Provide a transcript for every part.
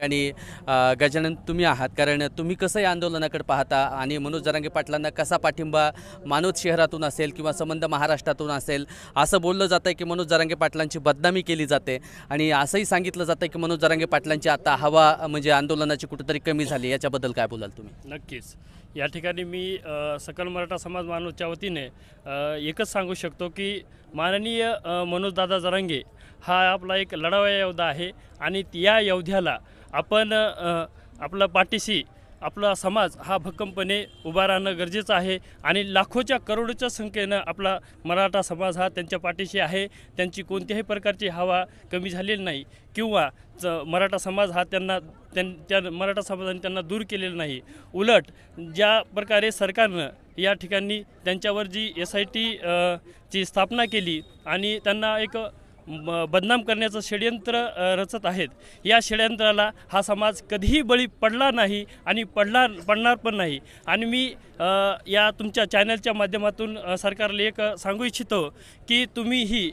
आणि गजानन तुम्ही आहात, कारण तुम्ही कसं या आंदोलनाकडे पाहता आणि मनोज जरांगे पाटलांना कसा पाठिंबा मानवत शहरातून असेल किंवा संबंध महाराष्ट्रातून असेल, असं बोललं जातं की मनोज जरांगे पाटलांची बदनामी केली जाते आणि असंही सांगितलं जातं की मनोज जरांगे पाटलांची आता हवा म्हणजे आंदोलनाची कुठेतरी कमी झाली, याच्याबद्दल काय बोलाल तुम्ही? नक्कीच या ठिकाणी मी सकल मराठा समाज मानवच्या वतीने एकच सांगू शकतो की माननीय मनोजदादा जरांगे हा आपला एक लढावया योद्धा आहे आणि या योद्ध्याला आपण आपला पाठीशी आपला समाज हा भक्कमपणे उभा राहणं गरजेचं आहे आणि लाखोच्या करोडोच्या संख्येनं आपला मराठा समाज हा त्यांच्या पाठीशी आहे। त्यांची कोणत्याही प्रकारची हवा कमी झालेली नाही किंवा मराठा समाज हा त्या मराठा समाजाने त्यांना दूर केलेलं नाही। उलट ज्या प्रकारे सरकारनं या ठिकाणी त्यांच्यावर जी SIT ची स्थापना केली आणि त्यांना एक बदनाम करण्याचं षड्यंत्र रचत आहेत, या षड्यंत्राला हा समाज कधीही बळी पडला नाही आणि पडणार पण नाही। आणि मी या तुमच्या चॅनलच्या माध्यमातून सरकारला एक सांगू इच्छितो की तुम्ही ही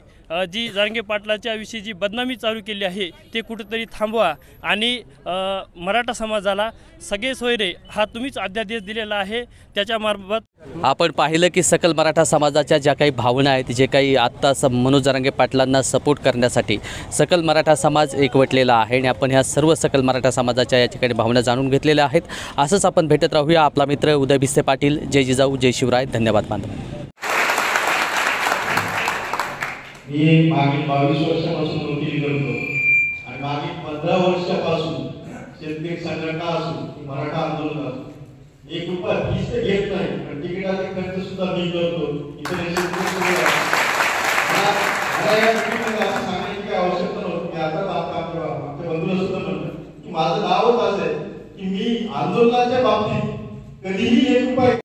जी जरांगे पाटलाच्या विषयी जी बदनामी चालू केली आहे ते कुठेतरी थांबवा आणि मराठा समाजाला सगळे सोयरे हा तुम्हीच अध्यादेश दिलेला आहे, त्याच्यामार्फत आपण पाहिलं की सकल मराठा समाजाच्या ज्या काही भावना आहेत, जे काही आत्ता मनोज जरांगे पाटलांना सपोर्ट करण्यासाठी सकल मराठा समाज एकवटलेला आहे आणि आपण ह्या सर्व सकल मराठा समाजाच्या या ठिकाणी भावना जाणून घेतलेल्या आहेत। असंच आपण भेटत राहूया। आपला मित्र उदय भिसे पाटील। जय जिजाऊ जय शिवराय। धन्यवाद बांधव। मी मागील 22 वर्षापासून वकिली करतो आणि मागील 15 वर्षापासून शेतकरी संघटना असो मराठा आंदोलन असो एक रुपया फीस तर घेत नाही, पण तिकिटाचे खर्च सुद्धा मी करतो। इतर असं सांगण्याची काही आवश्यकता नव्हती। मी आता आमच्या बंधूला सुद्धा म्हणलं की माझं नावच असं आहे की मी आंदोलनाच्या बाबतीत कधीही 1 रुपया